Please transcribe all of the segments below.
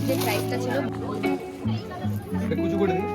যে প্রাইসটা ছিল কুচু করে দিই।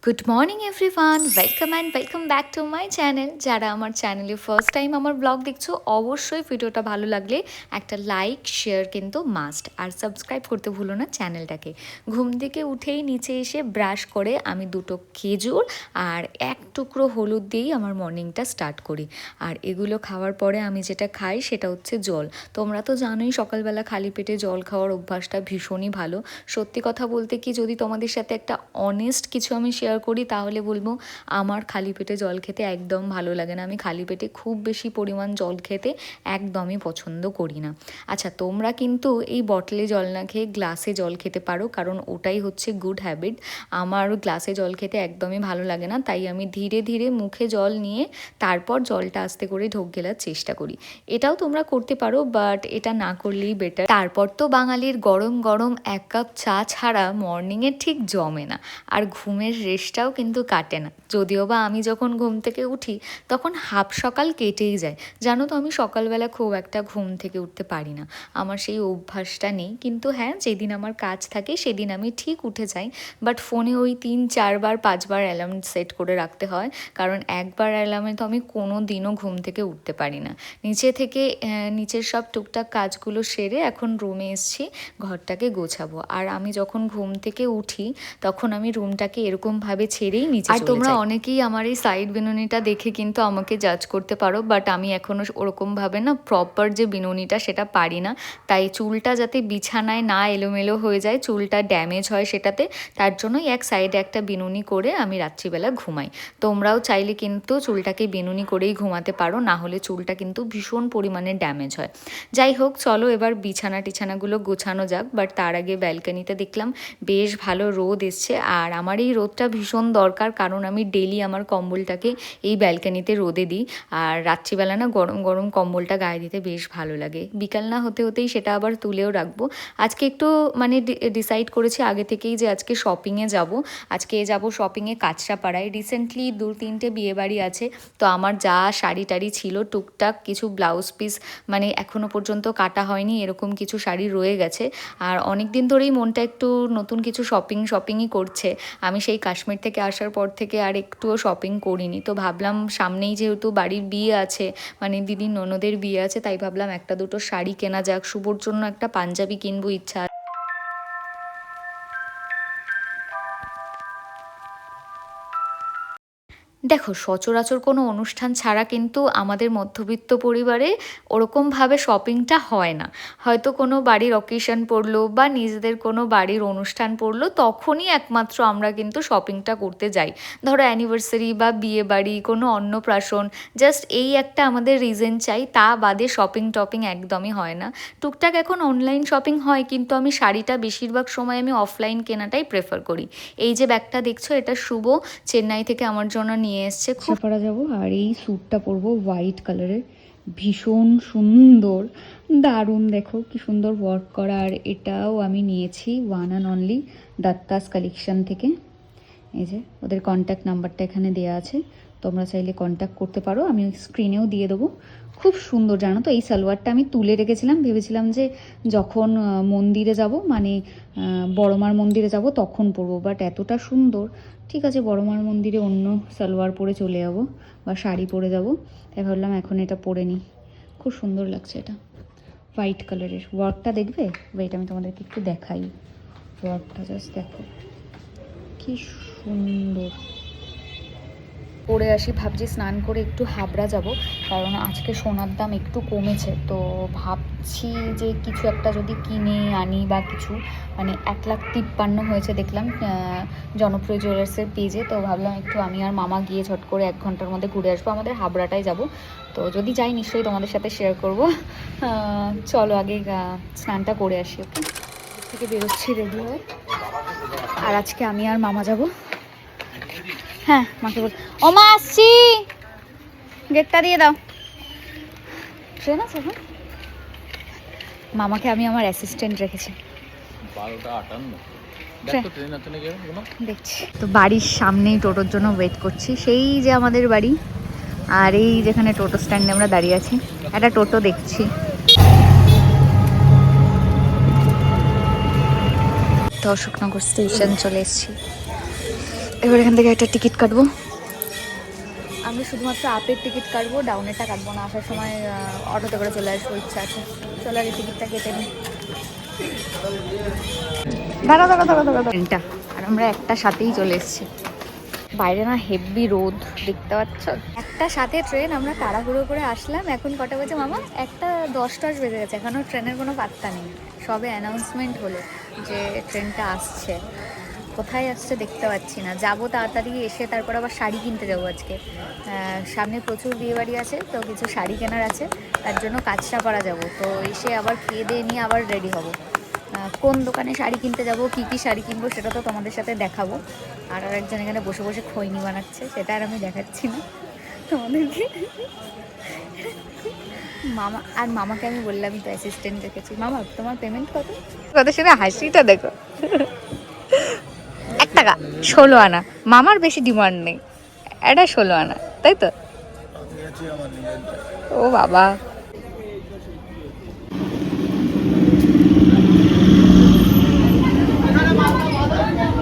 Good morning everyone, welcome and welcome back to my channel. যারা আমার চ্যানেলে ফার্স্ট টাইম আমার ব্লগ দেখছো, অবশ্যই ভিডিওটা ভালো লাগলে একটা লাইক শেয়ার কিন্তু মাস্ট, আর সাবস্ক্রাইব করতে ভুলো না চ্যানেলটাকে। ঘুম থেকে উঠেই নিচে এসে ব্রাশ করে আমি 2টো খেজুর আর 1 টুকরো হলুদ দিয়েই আমার মর্নিংটা স্টার্ট করি। আর এগুলো খাওয়ার পরে আমি যেটা খাই সেটা হচ্ছে জল। তোমরা তো জানোই সকালবেলা খালি পেটে জল খাওয়ার অভ্যাসটা ভীষণই ভালো। সত্যি কথা বলতে কি, যদি তোমাদের সাথে একটা অনেস্ট কিছু আমি শেয়ার করি তাহলে বলবো আমার খালি পেটে জল খেতে একদম ভালো লাগে না। আমি খালি পেটে খুব বেশি পরিমাণ জল খেতে একদমই পছন্দ করি না। আচ্ছা, তোমরা কিন্তু এই বটলে জল না খেয়ে গ্লাসে জল খেতে পারো, কারণ ওটাই হচ্ছে গুড হ্যাবিট। আমার গ্লাসে জল খেতে একদমই ভালো লাগে না, তাই আমি ধীরে ধীরে মুখে জল নিয়ে তারপর জলটা আস্তে করে ঢোক গেলার চেষ্টা করি। এটাও তোমরা করতে পারো, বাট এটা না করলেই বেটার। তারপর তো বাঙালির গরম গরম 1 কাপ চা ছাড়া মর্নিংয়ে ঠিক জমে না, আর ঘুমের রেশটাও কিন্তু কাটে না। যদিও বা আমি যখন ঘুম থেকে উঠি তখন হাফ সকাল কেটেই যায়। জানো তো, আমি সকালবেলা খুব একটা ঘুম থেকে উঠতে পারি না, আমার সেই অভ্যাসটা নেই। কিন্তু হ্যাঁ, যেদিন আমার কাজ থাকে সেদিন আমি ঠিক উঠে যাই, বাট ফোনে ওই 3-4 বার 5 বার অ্যালার্ম সেট করে রাখতে হয়, কারণ একবার অ্যালার্মে তো আমি কোনো দিনও ঘুম থেকে উঠতে পারি না। নিচের সব টুকটাক কাজগুলো সেরে এখন রুমে এসেছি ঘরটাকে গোছাবো। আর আমি যখন ঘুম থেকে উঠি তখন আমি রুমটাকে এরকমভাবে ছেড়েই নিচে চলে যাই। আর তোমরা অনেকেই আমার এই সাইড বিনুনিটা দেখে কিন্তু আমাকে জাজ করতে পারো, বাট আমি এখনও ওরকমভাবে না প্রপার যে বিনুনিটা সেটা পারি না। তাই চুলটা যাতে বিছানায় না এলোমেলো হয়ে যায়, চুলটা ড্যামেজ হয় সেটাতে, তার জন্যই এক সাইডে একটা বিনুনি করে আমি রাত্রিবেলা ঘুমাই। তোমরাও চাইলে কিন্তু চুলটাকে বিনুনি করেই ঘুমাতে পারো, না হলে চুলটা কিন্তু ভীষণ পরিমাণে ড্যামেজ হয়। যাই হোক, চলো এবার বিছানাগুলো গোছানো যাক। বাট তার আগে ব্যালকনিতে দেখলাম বেশ ভালো রোদ এসছে, আর আমার এই রোদটা ভীষণ দরকার, কারণ আমি ডেলি আমার কম্বলটাকে এই ব্যালকনিতে রোদে দিই। আর রাত্রিবেলা না গরম গরম কম্বলটা গায়ে দিতে বেশ ভালো লাগে। বিকাল না হতে হতেই সেটা আবার তুলেও রাখবো। আজকে একটু ডিসাইড করেছি আগে থেকেই যে আজকে শপিংয়ে যাব। আজকে যাব শপিংয়ে কাঁচরাপাড়ায়। রিসেন্টলি 2-3টে বিয়েবাড়ি আছে, তো আমার যা শাড়ি টাড়ি ছিল টুকটাক কিছু ব্লাউজ পিস এখনও পর্যন্ত কাটা হয়নি, এরকম কিছু শাড়ি রয়ে গেছে। আর অনেক দিন ধরেই মনটা একটু নতুন কিছু শপিংই করছে। আমি সেই কাশ্মীর থেকে আসার পর থেকে আর একটুও শপিং করিনি, তো ভাবলাম সামনেই যেহেতু বাড়ির বিয়ে আছে, দিদির ননদের বিয়ে আছে, তাই ভাবলাম 1-2টো শাড়ি কেনা যাক। শুভর জন্য একটা পাঞ্জাবি কিনবো ইচ্ছা। দেখো, সচরাচর কোনো অনুষ্ঠান ছাড়া কিন্তু আমাদের মধ্যবিত্ত পরিবারে ওরকমভাবে শপিংটা হয় না। হয়তো কোনো বাড়ির অকেশন পড়লো বা নিজেদের কোনো বাড়ির অনুষ্ঠান পড়লো, তখনই একমাত্র আমরা কিন্তু শপিংটা করতে যাই। ধরো অ্যানিভার্সারি বা বিয়ে বাড়ি, কোনো অন্নপ্রাশন, জাস্ট এই একটা আমাদের রিজন চাই, তা বাদে শপিং টপিং একদমই হয় না। টুকটাক এখন অনলাইন শপিং হয়, কিন্তু আমি শাড়িটা বেশিরভাগ সময় আমি অফলাইন কেনাটাই প্রেফার করি। এই যে ব্যাগটা দেখছো, এটা শুভ চেন্নাই থেকে আমার জন্য নিয়ে এসছে। কাঁচরাপাড়া যাবো, আর এই স্যুটটা পরবো হোয়াইট কালারের, ভীষণ সুন্দর, দারুণ। দেখো কি সুন্দর ওয়ার্ক করা। আর এটাও আমি নিয়েছি ওয়ান অ্যান্ড অনলি দত্তাস কালেকশন থেকে। এই যে ওদের কন্ট্যাক্ট নাম্বারটা এখানে দেওয়া আছে, তোমরা চাইলে কন্ট্যাক্ট করতে পারো, আমি স্ক্রিনেও দিয়ে দেবো। খুব সুন্দর। জানো তো, এই সালোয়ারটা আমি তুলে রেখেছিলাম, ভেবেছিলাম যে যখন মন্দিরে যাব, বড়মার মন্দিরে যাব তখন পরবো, বাট এতটা সুন্দর। ঠিক আছে, বড়মার মন্দিরে অন্য সালোয়ার পরে চলে যাব বা শাড়ি পরে যাব, তাই ভাবলাম এখন এটা পরে নিই। খুব সুন্দর লাগছে এটা, হোয়াইট কালারের। ওয়ার্কটা দেখবে? ওয়েট, আমি তোমাদেরকে একটু দেখাই ওয়ার্কটা, জাস্ট দেখো কি সুন্দর। পরে আসি, ভাবছি স্নান করে একটু হাবড়া যাব, কারণ আজকে সোনার দাম একটু কমেছে। তো ভাবছি যে কিছু একটা যদি কিনে আনি বা কিছু, 1,53,000 হয়েছে দেখলাম জনপ্রিয় জুয়েলার্সের পেজে। তো ভাবলাম একটু আমি আর মামা গিয়ে ঝট করে 1 ঘন্টার মধ্যে ঘুরে আসবো। আমাদের হাবড়াটাই যাব, তো যদি যাই নিশ্চয়ই তোমাদের সাথে শেয়ার করব। চলো আগে স্নানটা করে আসি। ওকে, থেকে বেরোচ্ছি রেডি হয়ে। আর আজকে আমি আর মামা যাব। হ্যাঁ, মাকে বল, ও মা আসছি, গেটটা দিয়ে দাও। ট্রেন আছে এখন? মামাকে আমি আমার অ্যাসিস্ট্যান্ট রেখেছি। 12:58 ট্রেন আছে নাকি দেখছি তো। বাড়ির সামনেই টোটোর জন্য ওয়েট করছি, সেই যে আমাদের বাড়ি, আর এই যেখানে টোটো স্ট্যান্ডে আমরা দাঁড়িয়ে আছি একটা টোটো দেখছি। তো অশোকনগর স্টেশন চলে এসেছি, এবার এখান থেকে একটা টিকিট কাটবো। আমি শুধুমাত্র আপের টিকিট কাটবো, ডাউনেরটা কাটবো না। আসার সময় অটোতে করে চলে আসবো, ইচ্ছা আছে। চলে আগে টিকিটটা কেটে নিই। দাঁড়া ট্রেনটা, আর আমরা একটা সাথেই চলে এসেছি। বাইরে না হেভি রোদ, দেখতে পাচ্ছ। একটা সাথে ট্রেন, আমরা তাড়াহুড়ো করে আসলাম। এখন কটা বাজে মামা? 1:10 বেজে গেছে, এখনও ট্রেনের কোনো পাত্তা নেই। সবে অ্যানাউন্সমেন্ট হলো যে ট্রেনটা আসছে। কোথায় আসছে দেখতে পাচ্ছি না। যাবো তাড়াতাড়ি, এসে তারপর আবার শাড়ি কিনতে যাবো আজকে। সামনে প্রচুর বিয়েবাড়ি আছে, তো কিছু শাড়ি কেনার আছে, তার জন্য কাঁচরাপাড়া যাবো। তো এসে আবার খেয়ে দিয়ে নিয়ে আবার রেডি হব। কোন দোকানে শাড়ি কিনতে যাব, কি কি শাড়ি কিনবো সেটা তো তোমাদের সাথে দেখাবো। আর আরেকজন এখানে বসে বসে খৈনি বানাচ্ছে, সেটা আর আমি দেখাচ্ছি না তোমাদেরকে। মামাকে আমি বললাম তো অ্যাসিস্ট্যান্ট রেখেছি। মামা তোমার পেমেন্ট কত? কথা শুনে হাসিটা দেখো। 1 টাকা, 16 আনা। মামার বেশি ডিমান্ড নেই, এটা 16 আনা, তাই তো? ও বাবা,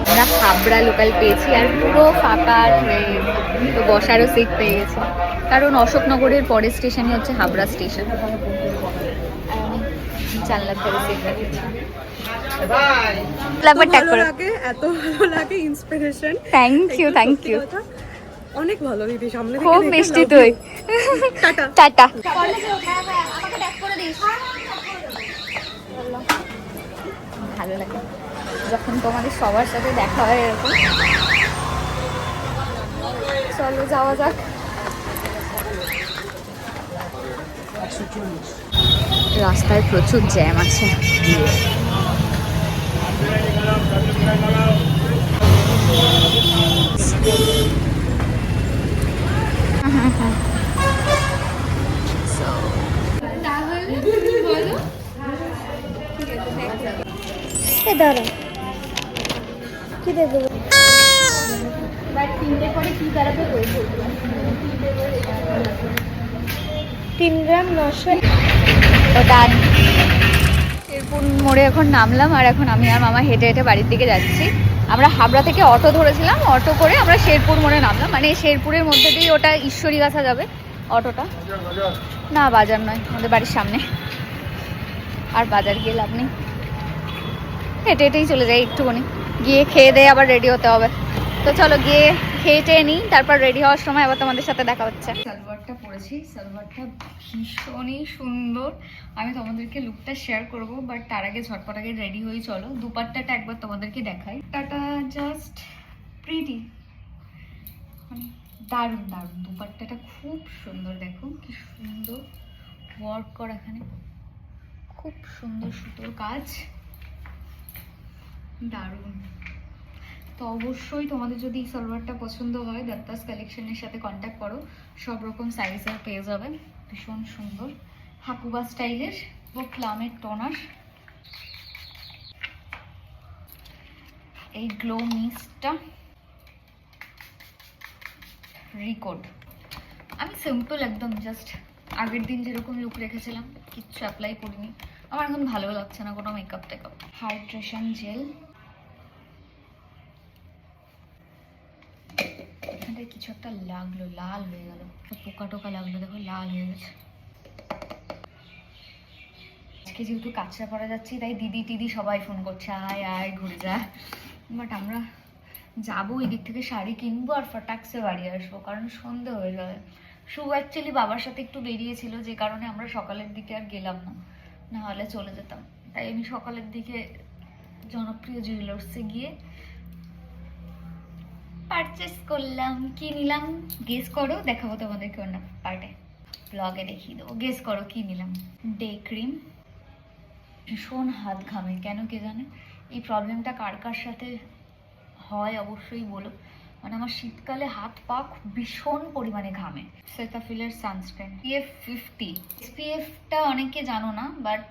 আমরা হাবড়া লোকাল পেয়েছি, আর পুরো ফাঁকা ট্রেন, তো বসারও সিট পেয়ে গেছি। কারণ অশোকনগরের পরের স্টেশনই হচ্ছে হাবড়া স্টেশন। জানলার ধারে সিট রেখেছি। এত ভালো লাগে, ইন্সপিরেশন। Thank you. অনেক ভালো দিদি, সামনে থেকে খুব দেখে মিষ্টি love তুই। you। টাটা। টাটা। ভালো লাগে যখন তোমাদের সবার সাথে দেখা হয় এরকম। চলো যাওয়া যাক। রাস্তায় প্রচুর জ্যাম আছে। দাঁড়া, কি দেখবো? 3টে পরে কি দাঁড়াবে? 3 গ্রাম 900। ওটা শেরপুর মোড়ে এখন নামলাম, আর এখন আমি আর মামা হেঁটে হেঁটে বাড়ির দিকে যাচ্ছি। আমরা হাবড়া থেকে অটো ধরেছিলাম, অটো করে আমরা শেরপুর মোড়ে নামলাম। মানে শেরপুরের মধ্যে দিয়ে ওটা ঈশ্বরীগাছা যাবে অটোটা। না বাজার নয়, আমাদের বাড়ির সামনে। আর বাজার গিয়ে লাভ নেই, হেঁটে হেঁটেই চলে যাই একটুখানি, গিয়ে খেয়ে দিয়ে আবার রেডি হতে হবে। তো চলো গিয়ে খেয়ে টেয়ে নিই, তারপর রেডি হওয়ার সময় আবার তোমাদের সাথে দেখা হচ্ছে। সালোয়ারটা পরেছি, সালোয়ারটা ভীষণই সুন্দর। আমি তোমাদেরকে লুকটা শেয়ার করব, বাট তার আগে ঝটপট আগে রেডি হয়ে চলো। দুপাট্টাটা একবার তোমাদেরকে দেখাই। দুপাট্টাটা জাস্ট প্রিটি, দারুণ দারুণ। দুপাট্টাটা খুব সুন্দর, দেখো কি সুন্দর ওয়ার্ক করা, এখানে খুব সুন্দর সুতোর কাজ, দারুণ। তো অবশ্যই তোমাদের যদি এই সালোয়ারটা পছন্দ হয়, দত্তাস কালেকশনের সাথে কন্ট্যাক্ট করো, সব রকম সাইজের পেয়ে যাবে। ভীষণ সুন্দর হাকুবা স্টাইলের ও প্লামের টোনার। এই গ্লো মিস্টটা রিকোড। আমি সিম্পল একদম, জাস্ট আগের দিন যেরকম লুক রেখেছিলাম, কিচ্ছু অ্যাপ্লাই করিনি। আমার এখন ভালো লাগছে না কোনো মেকআপ টেকআপ। হাইড্রেশন জেল, এখানে কিছু একটা লাগলো, লাল হয়ে গেল, পোকা টোকা লাগলো, দেখো লাল হয়ে গেছে। আজকে যেহেতু কাঁচরাপাড়া যাচ্ছি, তাই দিদি টিদি সবাই ফোন করছে, আয় আয় ঘুরে যা। বাট আমরা যাবো এই দিক থেকে শাড়ি কিনবো আর ফটাকসে বাড়ি আসবো, কারণ সন্ধে হয়ে যাবে। শুভ অ্যাকচুয়ালি বাবার সাথে একটু বেরিয়েছিল, যে কারণে আমরা সকালের দিকে আর গেলাম না, না হলে চলে যেতাম। তাই আমি সকালের দিকে জনপ্রিয় জুয়েলার্সে গিয়ে পারচেস করলাম। কি নিলাম গেস করো, দেখাবো তোমাদেরকে অন্য পার্টে, ব্লগে দেখিয়ে দেবো। গেস করো কি নিলাম। Day cream. ভীষণ হাত ঘামে, কেন কে জানে। এই প্রবলেমটা কার কার সাথে হয় অবশ্যই বলো। মানে আমার শীতকালে হাত পা ভীষণ পরিমাণে ঘামে। সেটাফিলের সানস্ক্রিন SPF 50। SPF-টা অনেকে জানো না, বাট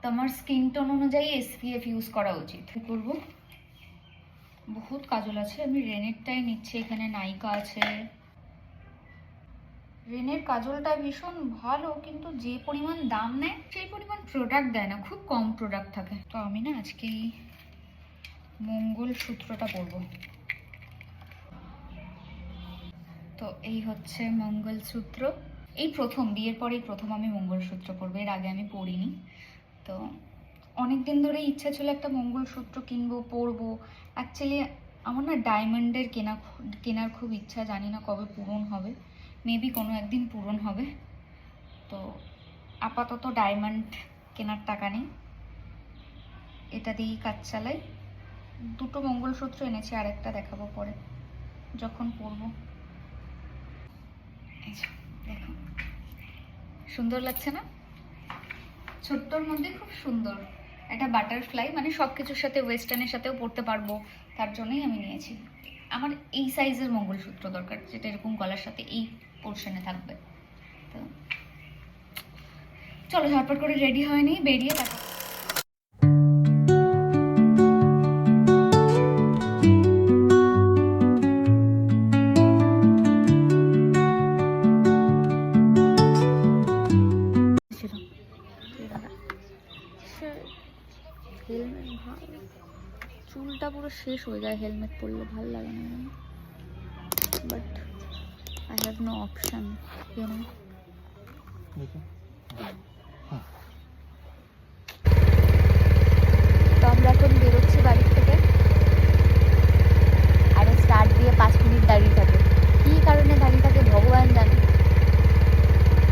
তোমার স্কিন টোন অনুযায়ী SPF ইউজ করা উচিত। কি করব, বহুত কাজল আছে, আমি রেনেরটাই নিচ্ছি। এখানে নাইকা আছে, রেনের কাজলটা ভীষণ ভালো, কিন্তু যে পরিমাণ দাম নেয় সেই পরিমাণ প্রোডাক্ট দেয় না, খুব কম প্রোডাক্ট থাকে। তো আমি না আজকে এই মঙ্গলসূত্রটা পরবো। তো এই হচ্ছে মঙ্গলসূত্র, এই প্রথম, বিয়ের পরেই প্রথম আমি মঙ্গলসূত্র পরবো, এর আগে আমি পরিনি। তো অনেক দিন ধরে ইচ্ছা ছিল একটা মঙ্গলসূত্র কিনবো, পরবো। অ্যাকচুয়ালি আমার না ডায়মন্ডের কেনার খুব ইচ্ছা, জানি না কবে পূরণ হবে, মেবি কোনো একদিন পূরণ হবে। তো আপাতত ডায়মন্ড কেনার টাকা নেই, এটা দিয়েই কাজ চালাই। দুটো মঙ্গলসূত্র এনেছি, আরেকটা দেখাবো পরে যখন পরবো। দেখো সুন্দর লাগছে না, ছোট্টর মধ্যে খুব সুন্দর। একটা বাটারফ্লাই, মানে সব কিছুর সাথে, ওয়েস্টার্নের সাথেও পরতে পারবো, তার জন্যই আমি নিয়েছি। আমার এই সাইজের মঙ্গলসূত্র দরকার, যেটা এরকম গলার সাথে এই পোর্শনে থাকবে। তো চলো ঝটপট করে রেডি হয়নি, বেরিয়ে তারপর হেলমেট ভালো, চুলটা পুরো শেষ হয়ে যায় হেলমেট পরলে, ভালো লাগে না, but I have no option, you know. তো আমরা এখন বেরোচ্ছি বাড়ির থেকে, আরও স্টার্ট দিয়ে 5 মিনিট দাঁড়িয়ে থাকে, কী কারণে দাঁড়িয়ে থাকে ভগবান জানে।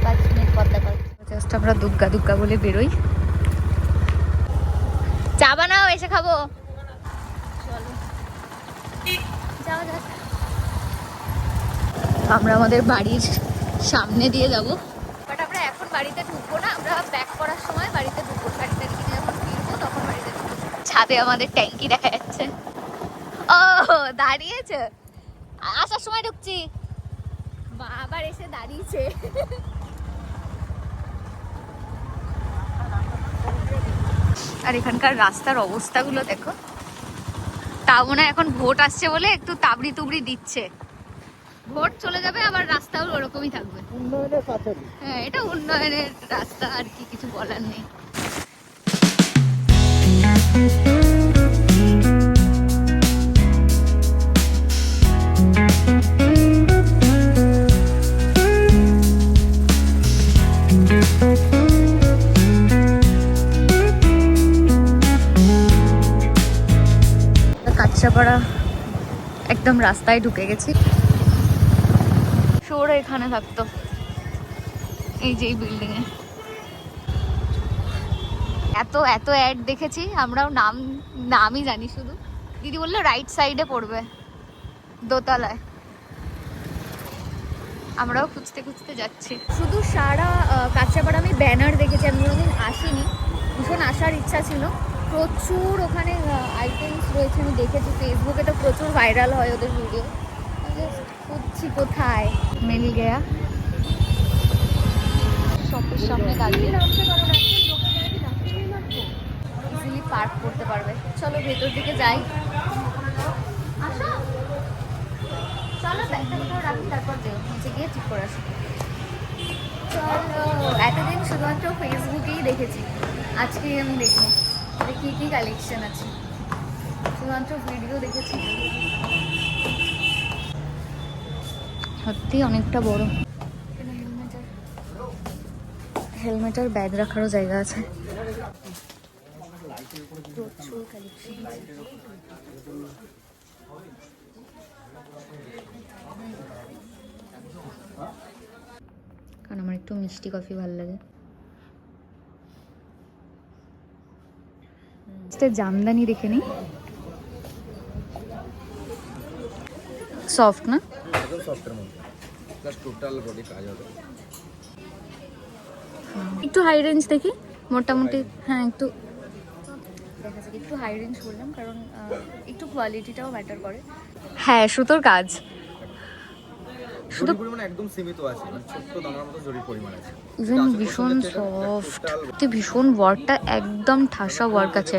5 মিনিট পর দেখা, জাস্ট আমরা দুগ্গা দুগ্গা বলে বেরোই। চা বানাও, এসে খাবো, চলো যাওয়া যাক। আমরা আমাদের বাড়ির সামনে দিয়ে যাব, বাট আমরা এখন বাড়িতে ঢুকবো না, আমরা ব্যাক করার সময় বাড়িতে ঢুকবো। শাড়ি টাড়ি কিনে যখন ফিরবো তখন বাড়িতে ঢুকবো। ছাদে আমাদের ট্যাঙ্কি দেখা যাচ্ছে। ও দাঁড়িয়েছে, আসার সময় ঢুকছি, আবার এসে দাঁড়িয়েছে। আর এখানকার রাস্তার অবস্থাগুলো দেখো, তাও মনে হয় এখন ভোট আসছে বলে একটু তাবড়ি তুবড়ি দিচ্ছে। ভোট চলে যাবে, আবার রাস্তাও ওরকমই থাকবে। হ্যাঁ, এটা উন্নয়নের রাস্তা, আর কি কিছু বলার নেই। কাঁচরাপাড়া একদম রাস্তায় ঢুকে গেছি। শোর এখানে থাকতো, এই যে এই বিল্ডিং এ। এত এত অ্যাড দেখেছি, আমরাও নামই জানি শুধু। দিদি বললো রাইট সাইডে পড়বে, দোতলায়। আমরাও খুঁজতে খুঁজতে যাচ্ছি। শুধু সারা কাঁচরাপাড়া আমি ব্যানার দেখেছি, আমি কোনোদিন আসিনি, ভীষণ আসার ইচ্ছা ছিল। প্রচুর ওখানে আইটেমস রয়েছে, আমি দেখেছি ফেসবুকে তো প্রচুর ভাইরাল হয় ওদের ভিডিও। খুঁজছি কোথায় মিল গেয়া। শপের সামনে দাঁড়িয়ে ইজিলি পার্ক করতে পারবে। চলো ভেতর দিকে যাই, আসো চলো, ব্যাগটা কোথাও রাখি, তারপর দেও নিচে গিয়ে ঠিক করে আসো। চলো, এতদিন শুধুমাত্র ফেসবুকেই দেখেছি, আজকেই আমি দেখবো কি কি কালেকশন আছে, শুধুমাত্র ভিডিও দেখেছি। সত্যি অনেকটা বড়, হেলমেট আর ব্যাগ রাখারও জায়গা আছে। প্রচুর কালেকশন আছে। কারণ আমার একটু মিষ্টি কফি ভালো লাগে। জামদানি দেখে নিই, সফট না, একটু হাই রেঞ্জ দেখি মোটামুটি। হ্যাঁ একটু দেখা যাক, একটু হাই রেঞ্জ বললাম কারণ একটু কোয়ালিটিটাও ম্যাটার করে। হ্যাঁ, সুতোর কাজ। জরির পরিমাণ একদম সীমিত আছে, মানে ছোট্ট দানার মতো জরির পরিমাণ আছে। ইভেন ভীষণ সফট, ভীষণ ওয়ার্কটা একদম ঠাসা ওয়ার্ক আছে,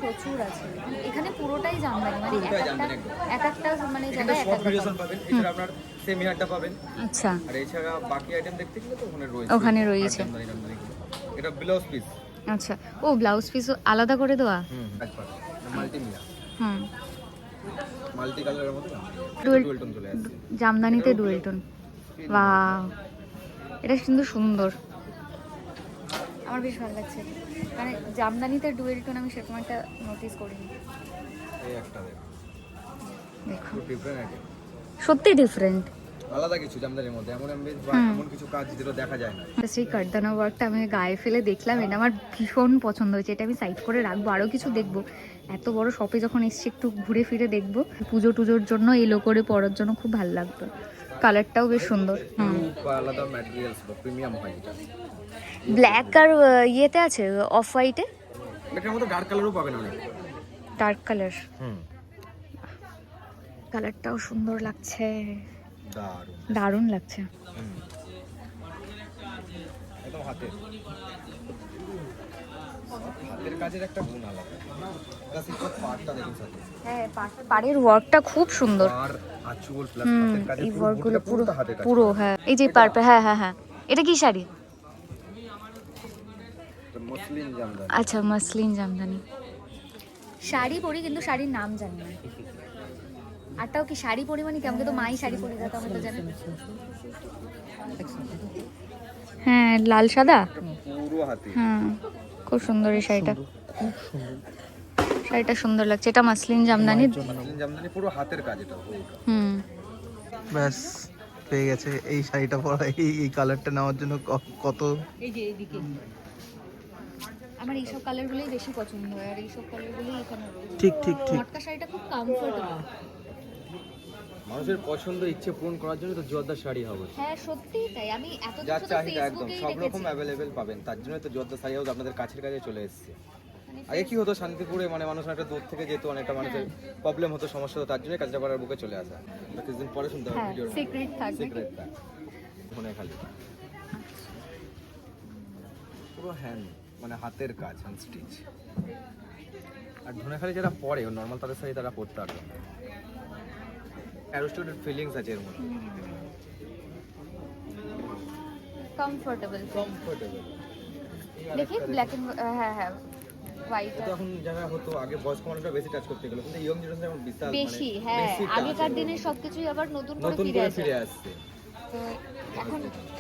প্রচুর আছে এখানে। পুরোটাই জামদানি, মানে এক একটা মানে জায়গায় এক একটা ভেরিয়েশন পাবেন। এছাড়া আপনার সেমি হাটটা পাবেন। আচ্ছা, আর এছাড়া বাকি আইটেম দেখতে গেলে তো ওখানে রয়েছে। এটা ব্লাউজ পিস। আচ্ছা, ও ব্লাউজ পিসও আলাদা করে দেওয়া। মাল্টিমিয়া, হুম, মাল্টি কালারের মধ্যে ডুয়েল ডুয়েল টোন চলে আসছে। জামদানিতে ডুয়েল টোন। বাহ, এটা কিন্তু সুন্দর, আমার বেশ ভালো লাগছে। মানে জামদানিতে ডুয়েল টোন আমি সেরকম একটা নোটিস করিনি। এই একটা দেখো, খুব ডিফারেন্ট আইটেম, সত্যি ডিফারেন্ট, আলাদা কিছু জামদানির মধ্যে, এমন এমন কিছু কাজ যেটা দেখা যায় না। সেই কারদানা ওয়ার্কটা আমি গায়ে ফেলে দেখলাম, এটা আমার ভীষণ পছন্দ হয়েছে। এটা আমি সাইড করে রাখবো, আরও কিছু দেখবো। এত বড় শপে যখন এসছি একটু ঘুরে ফিরে দেখবো। পুজো টুজোর জন্য এলো করে পরার জন্য খুব ভালো লাগতো। কালারটাও বেশ সুন্দর। হুম, আলাদা ম্যাটেরিয়ালস বা প্রিমিয়াম হয় এটা। ব্ল্যাক আর ইয়েতে আছে, অফ হোয়াইটে। এটার মধ্যে ডার্ক কালারও পাবেন অনেক। ডার্ক কালার, হুম, কালারটাও সুন্দর লাগছে, দারুণ দারুণ লাগছে। একদম হাতের কাজের একটা গুণ আলাদা। প্লাস এই পার্টটা দেখুন সাথে, হ্যাঁ, পাড়ের ওয়ার্কটা খুব সুন্দর। আর আঁচল প্লাস হাতের কাজের এই পুরো ওয়ার্কগুলো বুটিটা পুরো হাতের কাজ। পুরো, হ্যাঁ, এই যে পার্পল, হ্যাঁ হ্যাঁ হ্যাঁ। এটা কি শাড়ি? মসলিন জামদানি। আচ্ছা, মসলিন জামদানি। শাড়ি পরি কিন্তু শাড়ির নাম জানি না। আরটাও কি শাড়ি পরি মানে কি? আমাকে তো মাই শাড়ি পরি দিত, আমি তো জানি। হ্যাঁ, লাল সাদা, পুরো হাতে। হ্যাঁ, খুব সুন্দর এই শাড়িটা, শাড়িটা সুন্দর লাগছে। এটা মসলিন জামদানি। মসলিন জামদানি পুরো হাতের কাজ এটা। হুম, ব্যাস পেয়ে গেছে। এই শাড়িটা পরা, এই কালারটা নেওয়ার জন্য কত। আমার এইসব কালারগুলোই বেশি পছন্দ হয়, আর এইসব কালারগুলোই এখানে রয়েছে। ঠিক ঠিক ঠিক। মটকা শাড়িটা খুব কমফোর্টেবল। মানুষের পছন্দ ইচ্ছে পূরণ করার জন্য তো জোরদার শাড়ি হবে। হ্যাঁ, সত্যিই তাই। আমি এত যার কিছু তো চাহিদা একদম ফেসবুকেই সব রকম দেখেছি। অ্যাভেলেবেল পাবেন, তার জন্য তো জোরদার শাড়ি হাউস আপনাদের কাছের কাছে চলে এসেছে। মানে আগে কি হতো, শান্তিপুরে মানে মানুষ একটা দূর থেকে যেত, অনেকটা মানুষের প্রবলেম হতো, সমস্যা হতো, তার জন্য কাঁচরাপাড়ার বুকে চলে আসা। কিছুদিন পরে শুনতে হবে হ্যাঁ, ভিডিওর সিক্রেট থাকবে। সিক্রেটটা ওখানে খালি পুরো হ্যান্ড, মানে হাতের কাজ, হ্যান্ড স্টিচ। আর ধনেখালি যারা পরে নর্মাল তাদের শাড়ি তারা পরতে পারবে না, অ্যারোস্টেটেড ফিলিংস আছে এর মধ্যে, কমফোর্টেবল। কমফোর্টেবল। দেখি ব্ল্যাক এন্ড, হ্যাঁ হ্যাঁ, হোয়াইট। এখন যারা হতো আগে বয়স্ক মানুষরা বেশি টাচ করতে গেল, কিন্তু ইয়ং জেনারেশন এখন বিশাল বেশি, মানে হ্যাঁ, বেশি touch আগেকার এর দিনের মধ্যে। সবকিছুই আবার নতুন নতুন করে করে ফিরে ফিরে আসে। আসছে। তো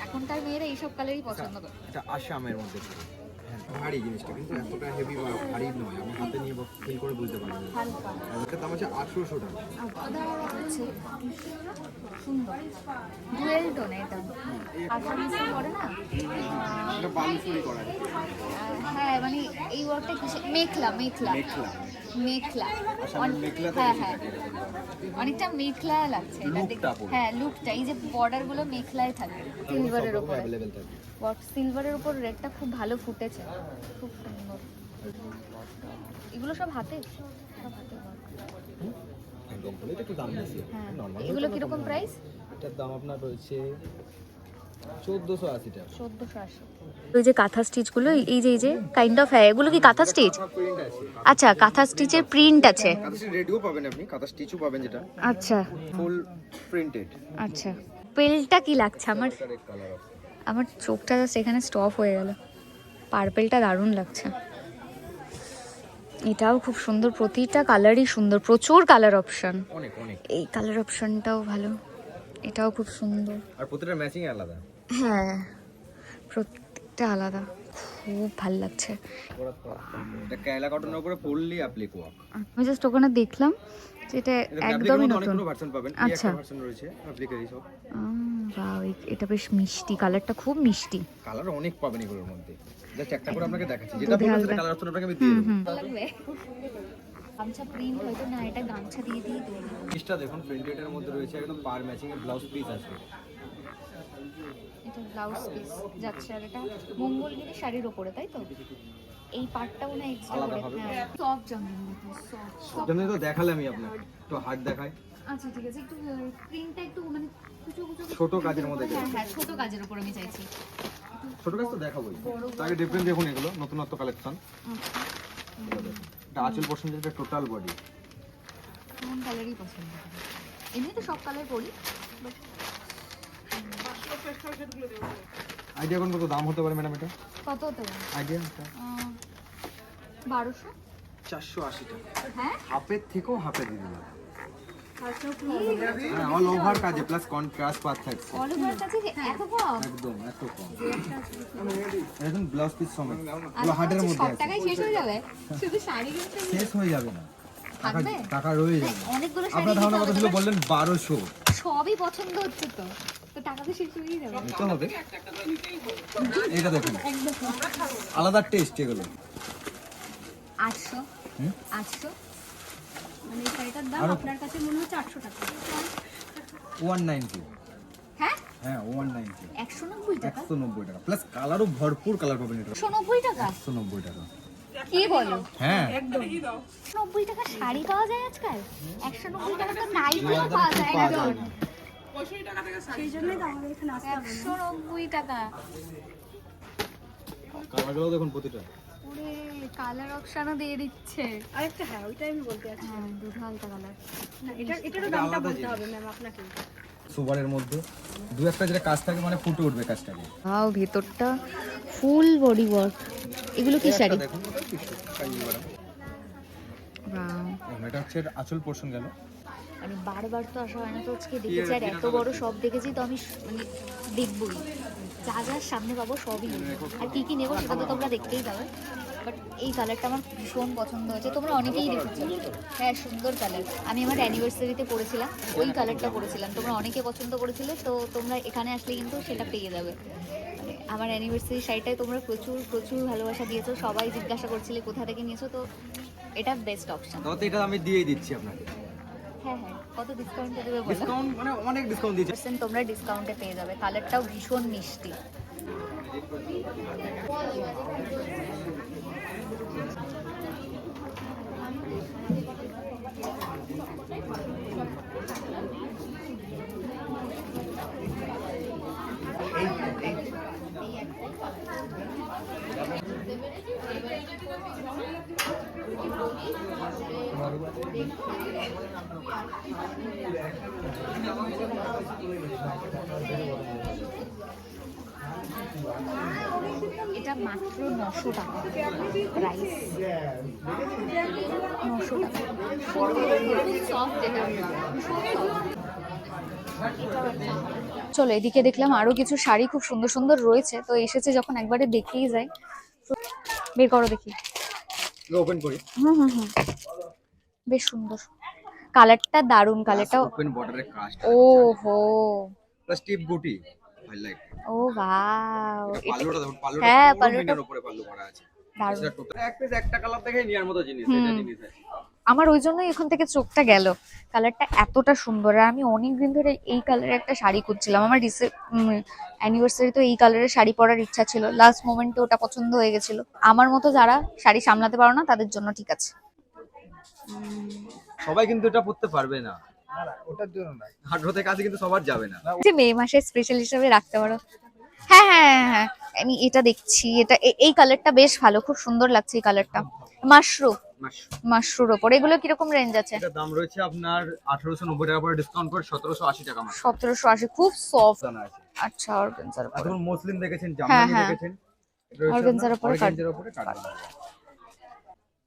এখনকার মেয়েরা এইসব কালারই পছন্দ করে। এটা আসামের মধ্যে ছিল। হ্যাঁ, ভারী জিনিসটা কিন্তু এতটা হেভি বা ভারী নয়, আমি হাতে নিয়ে ফিল করে বুঝতে পারলাম। হালকা, আর ওটার দাম আছে 800 টাকা। আছে সুন্দর ডুয়েল টোন। এটা আসামিসে পরে না, এটা বালুচুরি করা আছে। হ্যাঁ, মানে এই ওয়ার্ডটা কিসে? মেখলা, মেখলা, মেখলা, মেখলা। আসামের মেখলাতে হ্যাঁ বেশি হ্যাঁ, থাকে এরকম ধরনের। অনেকটা মেখলা লাগছে এটা দেখে। লুকটা পুরো। হ্যাঁ, লুকটা, এই যে বর্ডার গুলো মেখলায় থাকে সিলভারের সব রকম উপরে। অ্যাভেলেবেল থাকে। সিলভারের উপর রেডটা খুব ভালো ফুটেছে, খুব সুন্দর। এগুলো সব হাতে, সব হাতে work। একদম বলে একটু দাম বেশি। হ্যাঁ, নরমাল এগুলো কিরকম প্রাইস? এটার দাম আপনার রয়েছে 1480 টাকা। 1480। ওই যে কাঁথা স্টিচগুলো, এই যে কাইন্ড অফ, হ্যাঁ, এগুলো কি কাঁথা স্টিচ? প্রিন্ট আছে, আচ্ছা, কাঁথা স্টিচের প্রিন্ট আছে। কাঁথা স্টিচ রেডিও পাবেন আপনি, কাঁথা স্টিচও পাবেন, যেটা আচ্ছা ফুল প্রিন্টেড। আচ্ছা, পেলটা কি লাগছে আমার? কালার অফ আমার চোখটা জাস্ট এখানে স্টপ হয়ে গেল। পার্পেলটা দারুণ লাগছে, এটাও খুব সুন্দর, প্রতিটা কালারই সুন্দর, প্রচুর কালার অপশন। অনেক অনেক, এই কালার অপশনটাও ভালো, এটাও খুব সুন্দর। আর প্রতিটা ম্যাচিং আলাদা। হ্যাঁ, প্রত্যেকটা আলাদা, খুব ভালো লাগছে। এটা কেরালা কটনের উপরে ফুললি অ্যাপ্লিক ওয়ার্ক। আমি জাস্ট ওখানে দেখলাম যেটা একদমই নতুন। অনেকগুলো ভার্সন পাবেন, এই আচ্ছা, একটা ভার্সন রয়েছে অ্যাপ্লিকেরই সব। বাহ, এটা বেশ মিষ্টি, কালারটা খুব মিষ্টি। কালার অনেক পাবেন এগুলোর মধ্যে, জাস্ট একটা করে আপনাকে দেখাচ্ছি, যেটা বলবো সেটা কালার অপশন আপনাকে আমি দিয়ে দেবো। লাগবে গামছা প্রিন্ট, হয়তো না, এটা গামছা দিয়ে দিই তো। পিসটা দেখুন, প্রিন্টেড এর মধ্যে রয়েছে, একদম পার ম্যাচিং এর ব্লাউজ পিস আছে। এটা ব্লাউজ পিস যাচ্ছে, আর এটা মঙ্গলগিরি শাড়ির ওপরে, তাই তো? এই পার্টটাও না এক্সট্রা আলাদা করে, হবে। হ্যাঁ সফট জামদানি মতো সফট। জন্য তো দেখালে আমি আপনাকে একটু হার্ড দেখাই। আচ্ছা ঠিক আছে, একটু প্রিন্টটা একটু মানে কুচো কুচো ছোট কাজের মধ্যে হ্যাঁ হ্যাঁ ছোট কাজের উপর আমি চাইছি। ছোট কাজ তো দেখাবোই, তাকে ডিফারেন্ট দেখুন এগুলো নতুনত্ব কালেকশন। এটা আঁচল পোর্শন যেটা টোটাল বডি। কোন কালারই পছন্দ করি, এমনি তো সব কালার পরি বাট আইডিয়া কোন কত দাম হতে পারে ম্যাডাম এটা? কত হতে পারে? আইডিয়া 1200। 480 টাকা। হ্যাঁ হাফের থেকেও হাফে দিয়ে দিলাম। হ্যাঁ অল ওভার কাজে প্লাস কন্ট্রাস্ট পাথ থাকছে। অল ওভার কাছে এত কম? একদম এত কম। এখন ব্লাউজ পিস সমেত এগুলো হার্ডের মধ্যে সব আছে। টাকায় শেষ হয়ে যাবে, শুধু শাড়ি কিনতে শেষ হয়ে যাবে না, টাকা থাকবে? টাকা রয়ে যাবে। অনেকগুলো শাড়ি আপনার ধারণা কত নিতে ছিল হবে, বললেন? 1200। সবই পছন্দ হচ্ছে তো, তো টাকা তো শেষ হয়েই যাবে। এটা হবে, এটা দেখুন আলাদা টেস্ট এগুলো। 800 800 মানে এই শাড়িটার দাম আরো- আপনার কাছে মনে হচ্ছে 800 টাকা। 190। হ্যাঁ হ্যাঁ 190, 190 টাকা, 190 টাকা প্লাস কালারও ভরপুর কালার পাবেন এটা। 190 টাকা 190 টাকা। কি বলো? হ্যাঁ 190 টাকা শাড়ি পাওয়া যায় আজকাল? 190 টাকা তো নাইটিও পাওয়া যায় পাওয়া না। যায় না। সেই জন্যই তো আমাদের এখানে আসতে হবে। 190 টাকা। কালারগুলো দেখুন প্রতিটা। ওরে কালার অপশনও দিয়ে দিচ্ছে। আরেকটা হ্যাঁ ওইটাই আমি বলতে যাচ্ছি। হ্যাঁ দুটো হালকা কালার। না এটারও এটা দামটা আলাদা বলতে জিনিস। হবে ম্যাম আপনাকে। সুপারের মধ্যে দু একটা যেটা কাজ থাকে মানে ফুটে উঠবে কাজটাকে। ওয়াও ভেতরটা ফুল বডি ওয়ার্ক। এগুলো কি শাড়ি? দেখুন ওয়াও এটা হচ্ছে আঁচল পোর্শন গেল। মানে বারবার তো আসা হয় না, তো আজকে দেখেছি আর এত বড় সব দেখেছি তো আমি মানে দেখবই, যা যা সামনে পাবো সবই নেবো। আর কি কি নেবো সেটা তো তোমরা দেখতেই যাবে। বাট এই কালারটা আমার ভীষণ পছন্দ হয়েছে, তোমরা অনেকেই দেখেছো। হ্যাঁ সুন্দর কালার, আমি আমার অ্যানিভার্সারিতে পরেছিলাম ওই কালারটা পরেছিলাম, তোমরা অনেকে পছন্দ করেছিলে, তো তোমরা এখানে আসলে কিন্তু সেটা পেয়ে যাবে। মানে আমার অ্যানিভার্সারি শাড়িটায় তোমরা প্রচুর প্রচুর ভালোবাসা দিয়েছো, সবাই জিজ্ঞাসা করছিলে কোথা থেকে নিয়েছো, তো এটা বেস্ট অপশন। তাহলে এটা আমি দিয়েই দিচ্ছি আপনাকে। হ্যাঁ হ্যাঁ কত ডিসকাউন্টে দেবে বলো? ডিসকাউন্ট মানে অনেক ডিসকাউন্ট দিয়েছে। পার্সেন্ট তোমরা ডিসকাউন্টে পেয়ে যাবে, কালারটাও ভীষণ মিষ্টি। এটা মাত্র 900 টাকা প্রাইস, 900 টাকা। সফট এটা, চলো এদিকে দেখলাম আরো কিছু শাড়ি খুব সুন্দর সুন্দর রয়েছে, তো এসেছে যখন একবারে দেখেই যাই। তো বের করো দেখি। ওপেন করি। হুম হুম হুম বেশ সুন্দর, কালারটা দারুন, কালারটা। ওপেন বর্ডারের কাজ। ও হো প্লাস টিপ বুটি। I like. ও ওয়াও, পাল্লুটা দেখুন, পাল্লুটা হ্যাঁ, পুরো পাল্লুটা- মিনার উপরে পাল্লু করা আছে। দারুন। এটা টোটাল এক পিস একটা কালার দেখে নেওয়ার মতো জিনিস, এটা জিনিস আছে। আমার ওই জন্যই এখান থেকে চোখটা গেল, কালারটা এতটা সুন্দর। আর আমি অনেকদিন ধরে এই কালারের একটা শাড়ি খুঁজছিলাম, আমার অ্যানিভার্সারি তো এই কালারের শাড়ি পরার ইচ্ছা ছিল, লাস্ট মোমেন্টে ওটা পছন্দ হয়ে গেছিল। আমার মতো যারা শাড়ি সামলাতে পারো না তাদের জন্য ঠিক আছে। সবাই কিন্তু এটা পড়তে পারবে না, ওটার জন্য না। হাটতে কাছে কিন্তু সবার যাবে না। যে মে মাসের স্পেশাল হিসেবে রাখতে পারো। হ্যাঁ হ্যাঁ হ্যাঁ হ্যাঁ আমি এটা দেখছি, এটা এই কালারটা বেশ ভালো, খুব সুন্দর লাগছে এই কালারটা। মাশরুম, মাশরুর ওপর এগুলো কিরকম রেঞ্জ আছে? এটা দাম রয়েছে আপনার 1890 টাকা পরে ডিসকাউন্ট করে 1780 টাকা মাত্র। 1780, খুব সফট। জানা আছে। আচ্ছা অর্গানজার উপর, এখন মসলিন দেখেছেন, হ্যাঁ, জামদানি হ্যাঁ। দেখেছেন, এটা রয়েছে অর্গানজার আপনার উপরে অর্গানজার উপরে কাট।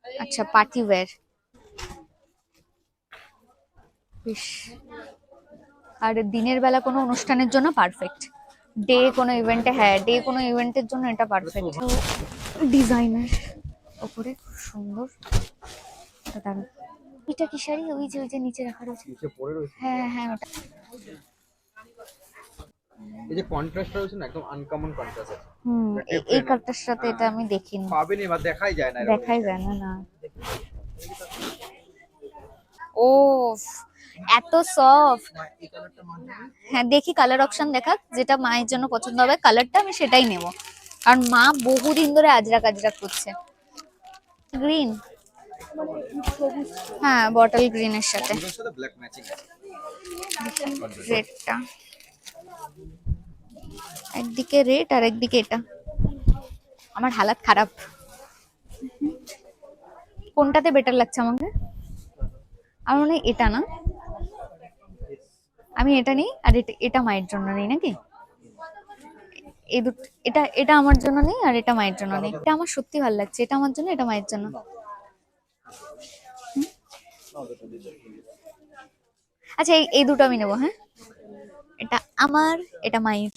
আচ্ছা পার্টি ওয়্যার বেশ, আর দিনের বেলা কোনো অনুষ্ঠানের জন্য পারফেক্ট, ডে কোনো ইভেন্টে, হ্যাঁ ডে কোনো ইভেন্টের জন্য এটা পারফেক্ট। ডিজাইনার ওপরে খুব সুন্দর, এটা দারুণ। এটা কি শাড়ি? ওই যে নিচে রাখা রয়েছে, নিচে পড়ে রয়েছে। হ্যাঁ হ্যাঁ ওটা। এই যে কন্ট্রাস্টটা রয়েছে না, একদম আনকমন কন্ট্রাস্ট আছে। এই কালারটার সাথে এটা আমি দেখিনি, পাবেন এবার, দেখাই যায় না এরকম। দেখাই যায় না। না ও এত সফট। হ্যাঁ দেখি কালার অপশন দেখা, যেটা মায়ের জন্য পছন্দ হবে কালারটা আমি সেটাই নেব, কারণ মা বহুদিন ধরে আজরাক আজরাক করছে। গ্রিন, হ্যাঁ বটল গ্রিনের সাথে ব্ল্যাক ম্যাচিং আছে। রেডটা, একদিকে রেড আর একদিকে এটা। আমার হালাত খারাপ। কোনটাতে বেটার লাগছে আমাকে? আমার মনে হয় এটা না, আমি এটা নিই আর এটা, এটা মায়ের জন্য নেই নাকি? এই দুটো, এটা এটা আমার জন্য নেই আর এটা মায়ের জন্য নেই। এটা আমার সত্যি ভালো লাগছে, এটা আমার জন্য, এটা মায়ের জন্য। আচ্ছা এই এই দুটো আমি নেবো, হ্যাঁ এটা আমার, এটা মায়ের।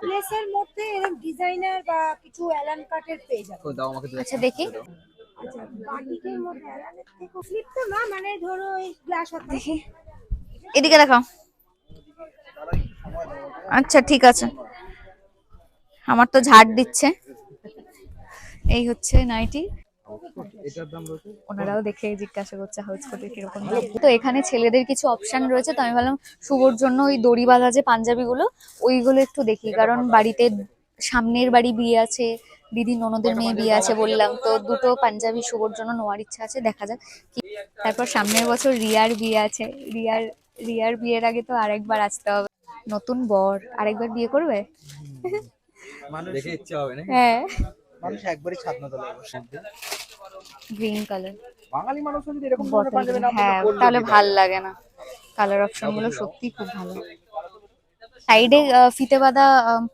লেসের মধ্যে এরকম ডিজাইনার বা কিছু অ্যালান কাটের পেয়ে যাবে। তো দাও আমাকে আচ্ছা দেখি, আচ্ছা বাটিকের মধ্যে অ্যালানের থেকে স্লিপ তো না, মানে ধরো এই গ্লাস আছে। দেখি এদিকে দেখাও। আচ্ছা ঠিক আছে, আমার তো ঝাড় দিচ্ছে। এই হচ্ছে নাইটি, এটার দাম রয়েছে ওনারাও দেখে জিজ্ঞাসা করছে হাউস কোটের কিরকম দাম। তো এখানে ছেলেদের কিছু অপশন রয়েছে, তো আমি ভাবলাম শুভর জন্য ওই দড়ি বাঁধা যে পাঞ্জাবিগুলো ওইগুলো একটু দেখি, কারণ বাড়িতে সামনের বাড়ি বিয়ে আছে, দিদি ননদের মেয়ে বিয়ে আছে বললাম, তো দুটো পাঞ্জাবি শুভর জন্য নেওয়ার ইচ্ছা আছে, দেখা যাক কি। তারপর সামনের বছর রিয়ার বিয়ে আছে, রিয়ার রিয়ার বিয়ের আগে তো আরেকবার আসতে হবে। নতুন বর আরেকবার বিয়ে করবে? দেখে ইচ্ছে হবে না। হ্যাঁ, মানুষ একবারই ছাদ না তোলে বসে। গ্রিন কালার বাঙালি মানুষ যদি এরকম ধরনের বটল পাঞ্জাবি না পরে হ্যাঁ, পরলো তাহলে কি ভাল লাগে না। কালার অপশন গুলো সত্যি খুব ভালো। সাইডে ফিতে বাঁধা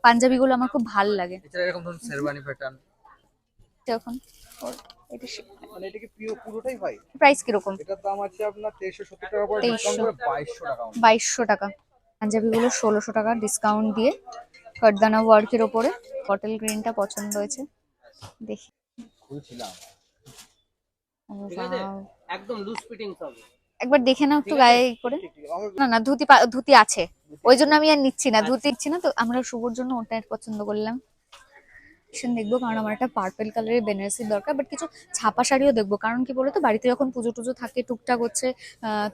পাঞ্জাবি গুলো আমার খুব ভাল লাগে। এছাড়া এরকম ধরুন শেরওয়ানি প্যাটার্ন, যখন এটা মানে এটা কি পুরোটাই ভাই? প্রাইস কিরকম? এটার দাম আছে আপনার 2370 টাকা করে, 2300 ডিসকাউন্ট করে 2200 টাকা। 2200 টাকা। পাঞ্জাবি গুলো 1600 টাকা ডিসকাউন্ট দিয়ে কারদানা ওয়ার্কের ওপরে। বটল গ্রিনটা পছন্দ হয়েছে, দেখি। খুলছিলাম ও wow, একদম লুজ ফিটিংস হবে। একবার দেখে নাও একটু গায়ে করে। না না ধুতি ধুতি আছে, ওই জন্য আমি আর নিচ্ছি না, ধুতি নিচ্ছি না। তো আমরা শুভর জন্য ওটা পছন্দ করলাম। দেখবো, কারণ আমার একটা পার্পল কালারের বেনারসির দরকার, বাট কিছু ছাপা শাড়িও দেখবো, কারণ কি বলতো বাড়িতে যখন পুজো টুজো থাকে টুকটাক হচ্ছে,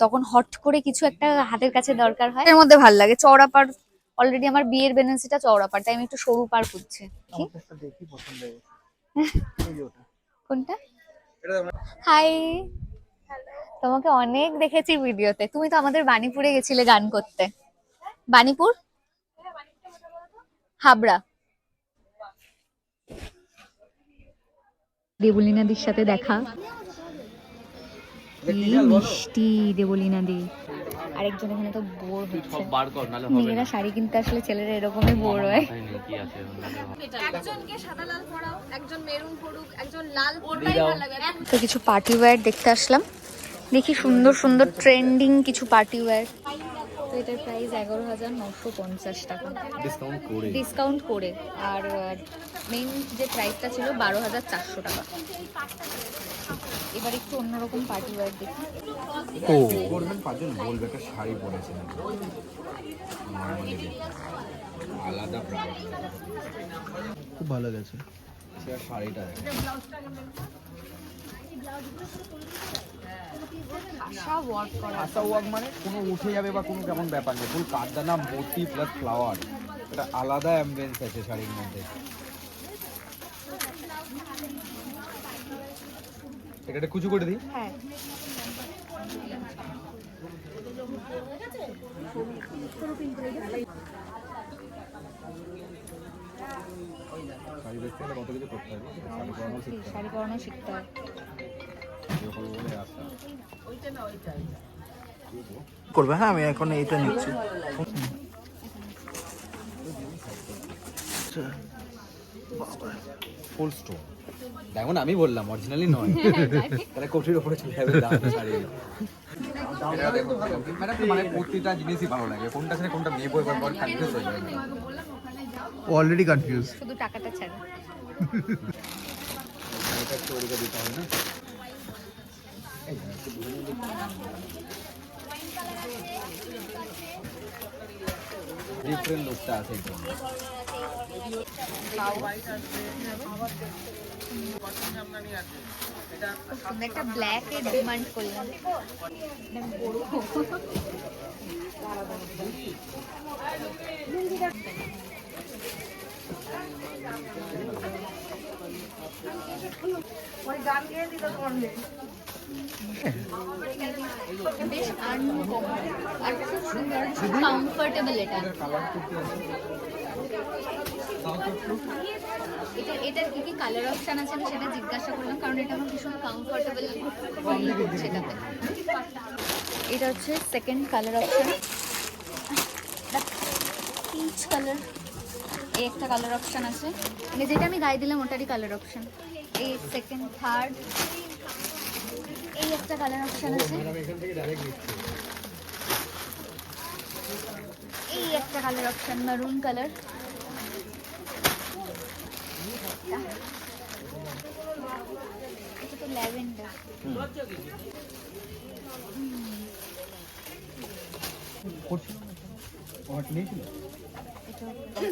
তখন হট করে কিছু একটা হাতের কাছে দরকার হয়। এর মধ্যে ভাল লাগে চওড়া পাড়, অলরেডি আমার বিয়ের বেনারসিটা চওড়া পাড়, তাই আমি একটু সরু পাড় খুঁজছি। কি দেখি পছন্দ হয়েছে কোনটা? হাই, তোমাকে অনেক দেখেছি ভিডিওতে। তুমি তো আমাদের বাণীপুরে গেছিলে গান করতে। বাণীপুর, হাবড়া। দেবলীনাদির সাথে দেখা, কি মিষ্টি দেবলীনা দি। আরেকজন এখানে তো বোর হচ্ছে। সব বার কর নালে হবে মেয়েরা না। শাড়ি কিনতে আসলে ছেলেরা এরকমই বোর হয়। মাথায় নেই কি আছে নালে হবে। একজনকে সাদা লাল পরাও, একজন মেরুন পরুক, একজন লাল দিয়ে দাও। তো কিছু পার্টি ওয়্যার দেখতে আসলাম, দেখি সুন্দর সুন্দর ট্রেন্ডিং কিছু পার্টি ওয়্যার। তো এটার প্রাইস 11,950 টাকা ডিসকাউন্ট করে। ডিসকাউন্ট করে, আর মেইন যে প্রাইসটা ছিল 12,400 টাকা। এবার একটু অন্যরকম পার্টি ওয়্যার দেখি। ও করবেন পাঁচজন বলবে একটা শাড়ি পরেছেন আলাদা প্রাইস, খুব ভালো গেছে। সে শাড়িটা আশা ওয়ার্ক করা, আশা ওয়ার্ক মানে কোনো উঠে যাবে বা কোনো কেমন ব্যাপার নেই, ফুল কাঠদানা মোতি প্লাস ফ্লাওয়ার, একটা আলাদা অ্যাম্বিয়েন্স আছে শাড়ির মধ্যে। এটা কুচু করে দিই। হ্যাঁ শাড়ি দেখতে গেলে কত কিছু করতে হবে, শাড়ি পরানো শিখতে হবে, শাড়ি পরানো শিখতে হয়। এরকম বলে আসা। করবে হ্যাঁ, আমি এখন এইটা নিচ্ছি। ফুল স্টোন, দেখুন আমি বললাম অরিজিনালি নয়, তাহলে কোটির উপরে চলে যাবে দাম শাড়ি। এটা দেখুন, মানে প্রতিটা জিনিসই ভালো লাগে, কোনটা ছেড়ে কোনটা মেয়ে বই পর কনফিউজ হয়ে যাবে। Already confuse. শুধু টাকাটা ছাড়া। এটা একটু ওদিকে দিতে হবে না। ডিফারেন্ট লুকটা আছে একদম। একটা ব্ল্যাক এর ডিমান্ড করলাম। বেশ আনকমন আর খুব সুন্দর, কমফোর্টেবল এটা। এটার কি কি কালার অপশন আছে আমি সেটা জিজ্ঞাসা করলাম, কারণ এটা আমার ভীষণ কমফোর্টেবল ফিল করছে এটাতে। এটা হচ্ছে second colour option, peach colour. এই একটা কালার অপশন আছে, মানে যেটা আমি গায়ে দিলাম ওটারই কালার অপশন। এই সেকেন্ড, থার্ড, এই একটা কালার অপশন আছে, এই একটা কালার অপশন মারুন কালার। এটা তো ল্যাভেন্ডার।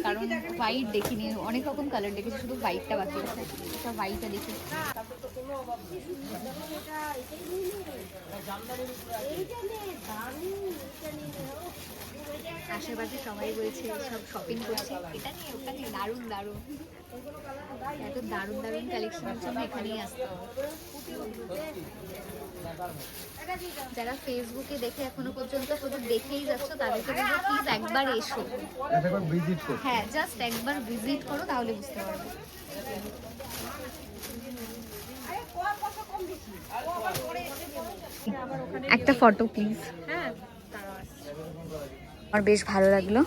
কারণ হোয়াইট দেখিনি, অনেক রকম কালার দেখেছি, শুধু হোয়াইটটা বাকি আছে। এটা হোয়াইটটা দেখি। আশেপাশে সবাই বলছে সব শপিং করছে, এটা নিয়ে ওটা নিয়ে, দারুণ দারুণ, এত দারুণ দারুণ কালেকশনের জন্য এখানেই আসতে হবে। যারা ফেসবুকে দেখে এখনো পর্যন্ত শুধু দেখেই যাচ্ছ তাদেরকে বলবো প্লিজ একবার এসো, হ্যাঁ জাস্ট একবার ভিজিট করো, তাহলে বুঝতে পারবে। একটা ফটো প্লিজ। আমার বেশ ভালো লাগলো,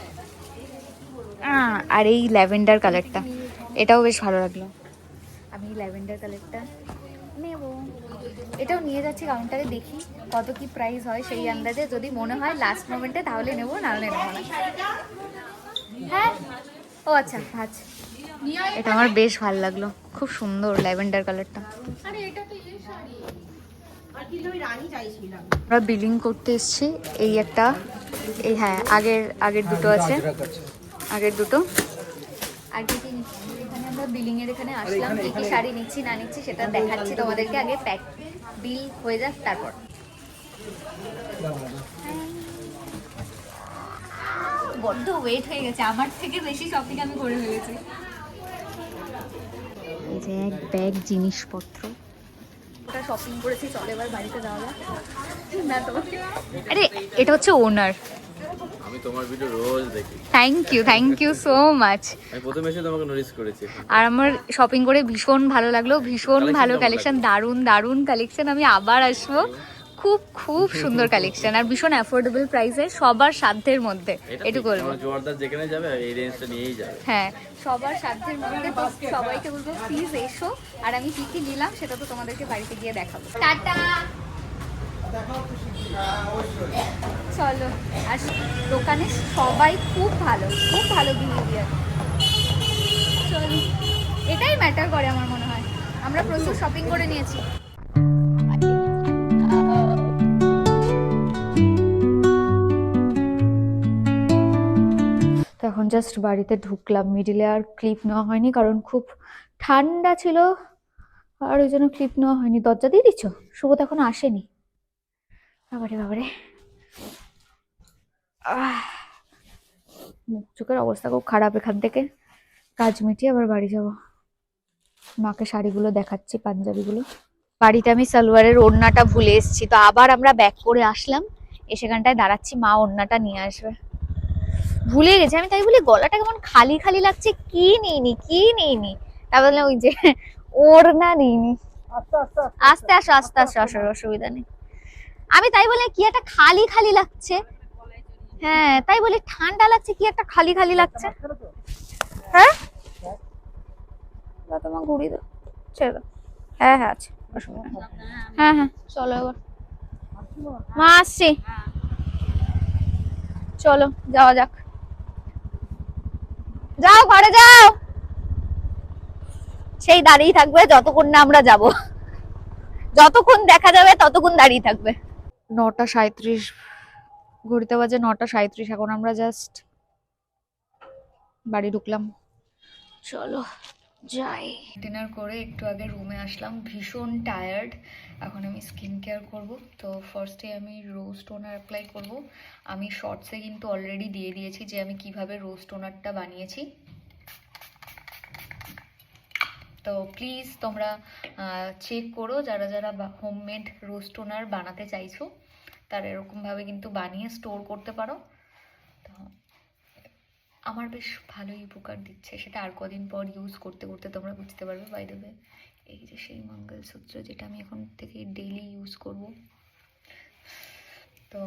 আর এই ল্যাভেন্ডার কালারটা এটাও বেশ ভালো লাগলো। আমি ল্যাভেন্ডার কালারটা নেব, এটাও নিয়ে যাচ্ছি কাউন্টারে, দেখি কত কি প্রাইস হয় সেই আন্দাজে। যদি মনে হয় লাস্ট মোমেন্টে তাহলে নেবো, নাহলে নেবো না। হ্যাঁ, ও আচ্ছা ভাজ, এটা আমার বেশ ভালো লাগলো, খুব সুন্দর ল্যাভেন্ডার কালারটা। আমরা বিলিং করতে এসেছি, এই একটা, এই হ্যাঁ আগের দুটো আছে, আগের দুটো। আর কি কি নিচ্ছি এখানে, আমরা বিলিং এর এখানে আসলাম, কি কি শাড়ি নিচ্ছি না নিচ্ছি সেটা দেখাচ্ছি তোমাদেরকে। আগে প্যাক বিল হয়ে যাক তারপর। বড্ড ওয়েট হয়ে গেছে, আমার থেকে বেশি শপিং আমি করে ফেলেছি। এই যে এক ব্যাগ জিনিসপত্র, ওটা শপিং করেছি, চলো এবার বাড়িতে যাওয়া যাক। না তো, আরে এটা হচ্ছে ওনার। আমি তোমার ভিডিও রোজ দেখি। Thank you so much. আমি প্রথমে এসে তোমাকে নোটিস করেছি। আর আমার শপিং করে ভীষণ ভালো লাগলো, ভীষণ ভালো কালেকশন, দারুণ দারুণ কালেকশন। আমি আবার আসবো, খুব খুব সুন্দর কালেকশন আর ভীষণ অ্যাফোর্ডেবল প্রাইসে, সবার সাধ্যের মধ্যে। এটুকু বলবো, জোয়ারদার যেখানে যাবে এই রেঞ্জটা নিয়েই যাবে। হ্যাঁ সবার সাধ্যের মধ্যে, তো সবাইকে বলবো প্লিজ এসো। আর আমি কি কি নিলাম সেটা তো তোমাদেরকে বাড়িতে গিয়ে দেখাবো। টাটা, চলো। আর দোকানে সবাই খুব ভালো বিহেভিয়ার। চলো, এটাই ম্যাটার করে আমার মনে হয়। আমরা প্রচুর শপিং করে নিয়েছি। তো এখন জাস্ট বাড়িতে ঢুকলাম, মিডিলে আর ক্লিপ নেওয়া হয়নি কারণ খুব ঠান্ডা ছিল, আর ওই জন্য ক্লিপ নেওয়া হয়নি। দরজা দিয়ে দিচ্ছ? শুভ তো এখন আসেনি। বাবারে বাবারে, মুখ চোখের অবস্থা খুব খারাপ। এখান থেকে কাজ মিটিয়ে আবার বাড়ি যাব। মাকে শাড়িগুলো দেখাচ্ছি, পাঞ্জাবিগুলো। বাড়িতে আমি সালোয়ারের ওড়নাটা ভুলে এসেছি, তো আবার আমরা ব্যাক করে আসলাম, সেখানটায় দাঁড়াচ্ছি, মা ওড়নাটা নিয়ে আসবে। ভুলে গেছি আমি, তাই বলি গলাটা কেমন খালি খালি লাগছে, কি নিইনি। তা বললাম ওই যে ওড়না নিইনি। আস্তে আসো, অসুবিধা নেই। আমি তাই বলে কি একটা খালি খালি লাগছে, হ্যাঁ তাই বলি ঠান্ডা লাগছে, কি একটা খালি খালি লাগছে। হ্যাঁ তোমার ঘুরি দাও, ছেড়ে দাও। হ্যাঁ আছে, অসুবিধা নেই। হ্যাঁ চলো এবার, মা আসছি, চলো যাওয়া যাক। যাও ঘরে যাও, সেই দাঁড়িয়ে থাকবে যতক্ষণ না আমরা যাব, যতক্ষণ দেখা যাবে ততক্ষণ দাঁড়িয়ে থাকবে। 9:37 ঘুরতে বাজে, 9:37। এখন আমরা জাস্ট বাড়ি ঢুকলাম, চলো যাই। ডিনার করে একটু আগে রুমে আসলাম, ভীষণ টায়ার্ড। এখন আমি স্কিন কেয়ার করবো। তো ফার্স্টে আমি রোজ টোনার অ্যাপ্লাই করব। আমি শর্টসে কিন্তু অলরেডি দিয়ে দিয়েছি যে আমি কিভাবে রোজ টোনারটা বানিয়েছি। তো প্লিজ তোমরা চেক করো, যারা যারা হোমমেড রোজ টোনার বানাতে চাইছো তারা এরকমভাবে কিন্তু বানিয়ে স্টোর করতে পারো। তো আমার বেশ ভালোই উপকার দিচ্ছে, সেটা আর কদিন পর ইউজ করতে করতে তোমরা বুঝতে পারবে। বাই দ্য ওয়ে, এই যে সেই মঙ্গলসূত্র যেটা আমি এখন থেকে ডেইলি ইউজ করব। তো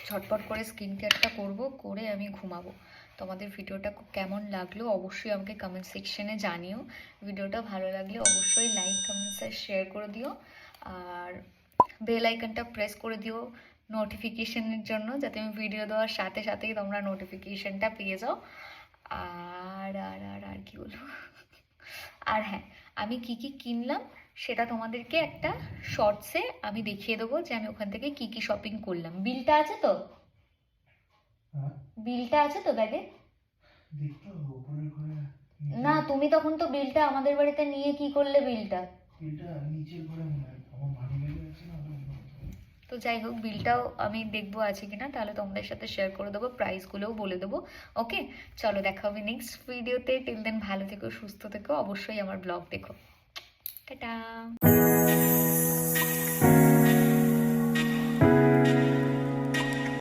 ঝটপট করে স্কিন কেয়ারটা করবো, করে আমি ঘুমাবো। তোমাদের ভিডিওটা কেমন লাগলো অবশ্যই আমাকে কমেন্ট সেকশনে জানিও। ভিডিওটা ভালো লাগলে অবশ্যই লাইক কমেন্টস আর শেয়ার করে দিও, আর বেল আইকনটা প্রেস করে দিও নোটিফিকেশনের জন্য, যাতে আমি ভিডিও দেওয়ার সাথে সাথেই তোমরা নোটিফিকেশনটা পেয়ে যাও। আর আর আর আর কি বলবো, আর হ্যাঁ, আমি কি কি কিনলাম সেটা তোমাদেরকে একটা শর্টসে আমি দেখিয়ে দেবো, যে আমি ওখান থেকে কি কি শপিং করলাম। বিলটা আছে তো? বিলটা আছে তো ব্যাগে? না, তুমি তখন তো বিলটা আমাদের বাড়িতে নিয়ে কি করলে বিলটা? তো যাই হোক, বিলটাও আমি দেখবো আছে কিনা, তাহলে তোমাদের সাথে শেয়ার করে দেবো, প্রাইসগুলোও বলে দেবো। ওকে, চলো দেখা হবে নেক্সট ভিডিওতে। টিল দেন ভালো থেকো, সুস্থ থেকো, অবশ্যই আমার ব্লগ দেখো। টাটা।